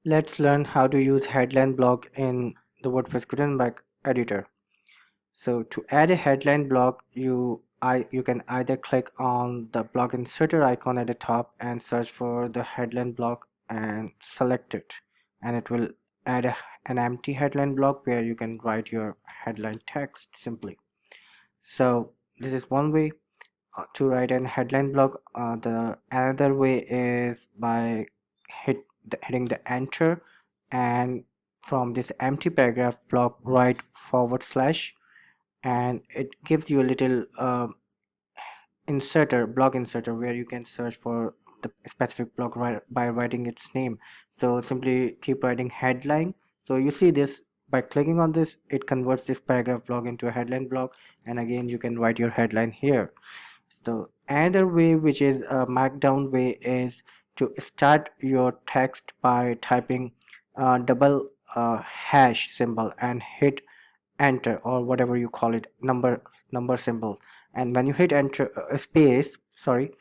Let's learn how to use headline block in the WordPress Gutenberg editor. So to add a headline block, you can either click on the block inserter icon at the top and search for the headline block and select it, and it will add an empty headline block where you can write your headline text simply. So this is one way to write an headline block. The another way is by hitting the enter, and from this empty paragraph block write /, and it gives you a little block inserter where you can search for the specific block by writing its name. So simply keep writing headline. So you see this, by clicking on this it converts this paragraph block into a headline block, and again you can write your headline here. So another way, which is a markdown way, is to start your text by typing double hash symbol and hit enter, or whatever you call it, number symbol. And when you hit enter, space, sorry,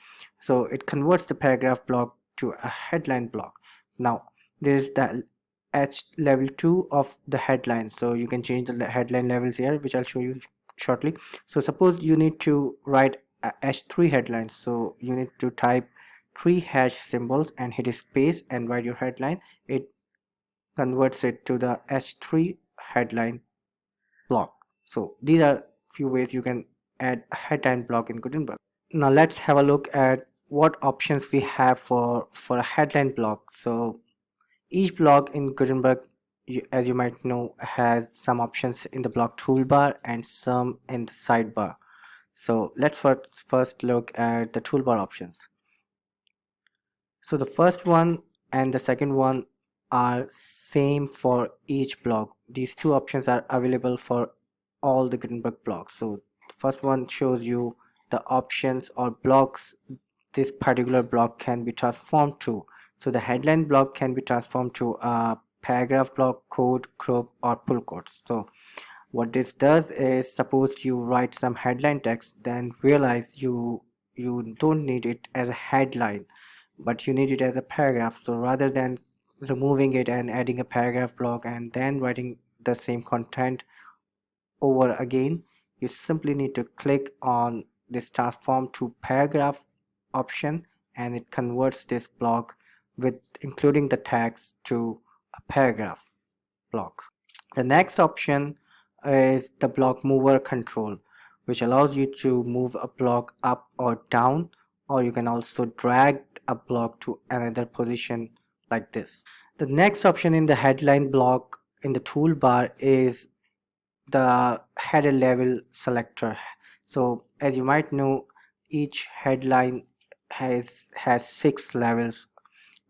so it converts the paragraph block to a headline block. Now this is the H level 2 of the headline, so you can change the headline levels here, which I'll show you shortly. So suppose you need to write a H3 headline, so you need to type 3 hash symbols and hit space and write your headline. It converts it to the H3 headline block. So these are few ways you can add a headline block in Gutenberg. Now let's have a look at what options we have for a headline block. So each block in Gutenberg, as you might know, has some options in the block toolbar and some in the sidebar. So let's first look at the toolbar options. So the first one and the second one are same for each block. These two options are available for all the Gutenberg blocks. So the first one shows you the options or blocks this particular block can be transformed to. So the headline block can be transformed to a paragraph block, code, group, or pull quotes. So what this does is, suppose you write some headline text, then realize you don't need it as a headline, but you need it as a paragraph. So rather than removing it and adding a paragraph block and then writing the same content over again, you simply need to click on this transform to paragraph option, and it converts this block with including the tags to a paragraph block. The next option is the block mover control, which allows you to move a block up or down, or you can also drag a block to another position like this. The next option in the headline block in the toolbar is the header level selector. So as you might know, each headline has 6 levels,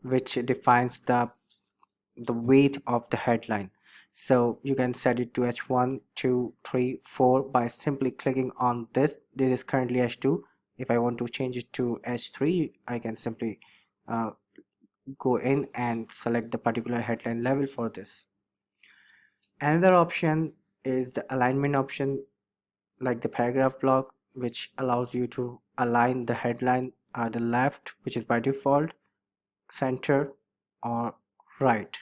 which defines the weight of the headline. So you can set it to H1, 2, 3, 4 by simply clicking on this. This is currently H2. If I want to change it to H3, I can simply go in and select the particular headline level for this. Another option is the alignment option, like the paragraph block, which allows you to align the headline either left, which is by default, center, or right.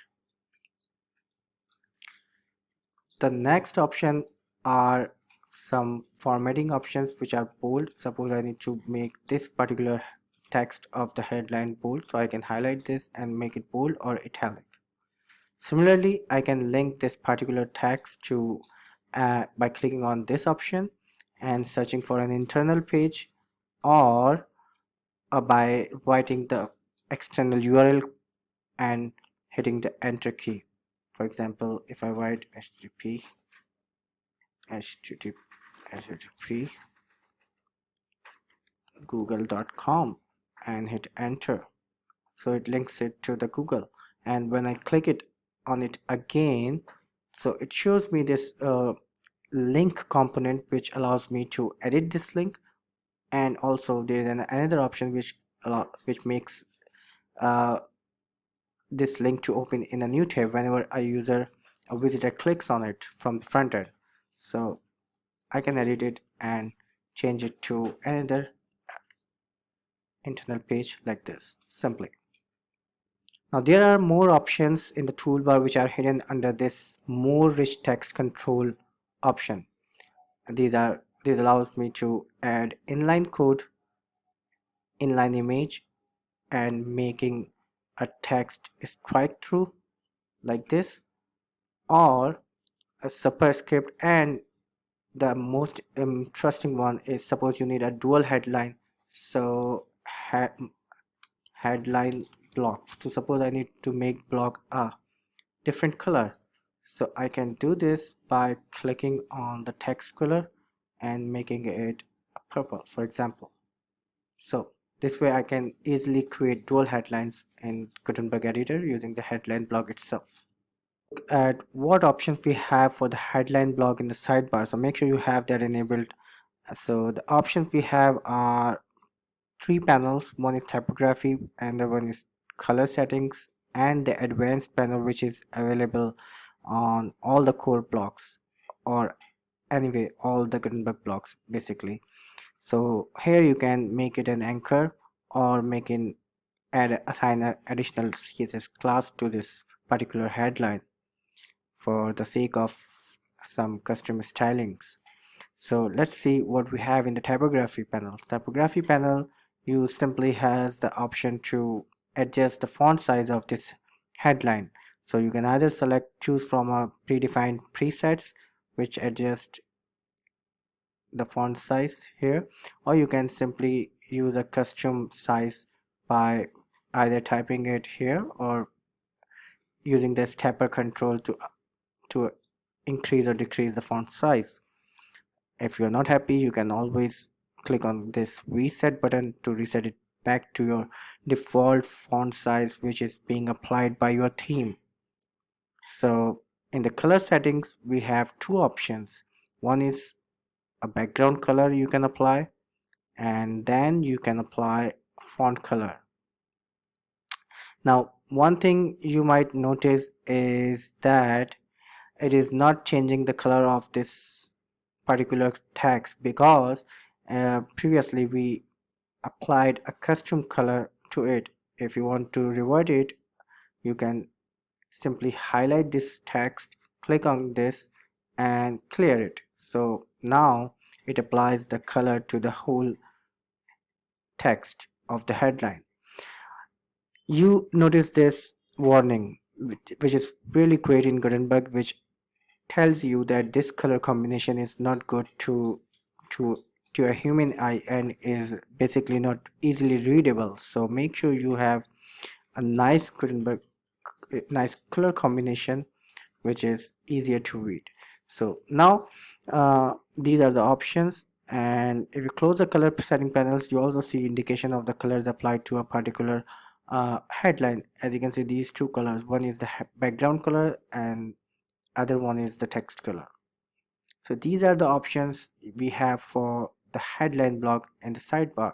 The next option are some formatting options which are bold. Suppose I need to make this particular text of the headline bold, so I can highlight this and make it bold or italic. Similarly, I can link this particular text to by clicking on this option and searching for an internal page, or by writing the external URL and hitting the enter key. For example, if I write http google.com and hit enter, so it links it to the Google. And when I click it on it again, so it shows me this link component, which allows me to edit this link. And also there is another option which makes this link to open in a new tab whenever a visitor clicks on it from the front end. So I can edit it and change it to another internal page like this simply. Now there are more options in the toolbar which are hidden under this more rich text control option. These allows me to add inline code, inline image, and making a text strike through like this, or a superscript. And the most interesting one is, suppose you need a dual headline, so headline block. So suppose I need to make block a different color, so I can do this by clicking on the text color and making it purple, for example. So this way I can easily create dual headlines in Gutenberg Editor using the headline block itself. Look at what options we have for the headline block in the sidebar, so make sure you have that enabled. So the options we have are three panels. One is typography, and the one is color settings, and the advanced panel, which is available on all the core blocks, or anyway all the Gutenberg blocks basically. So here you can make it an anchor, or assign an additional CSS class to this particular headline for the sake of some custom stylings. So let's see what we have in the typography panel. Typography panel, you simply has the option to adjust the font size of this headline. So you can either choose from a predefined presets which adjust the font size here, or you can simply use a custom size by either typing it here or using the stepper control to increase or decrease the font size. If you're not happy, you can always click on this reset button to reset it back to your default font size, which is being applied by your theme. So in the color settings, we have two options. One is a background color you can apply, and then you can apply font color. Now one thing you might notice is that it is not changing the color of this particular text, because previously we applied a custom color to it. If you want to revert it, you can simply highlight this text, click on this, and clear it. So now it applies the color to the whole text of the headline. You notice this warning, which is really great in Gutenberg, which tells you that this color combination is not good to to a human eye and is basically not easily readable. So make sure you have a nice Gutenberg, nice color combination which is easier to read. So now these are the options, and if you close the color setting panels, you also see indication of the colors applied to a particular headline. As you can see, these two colors, one is the background color and other one is the text color. So these are the options we have for the headline block in the sidebar.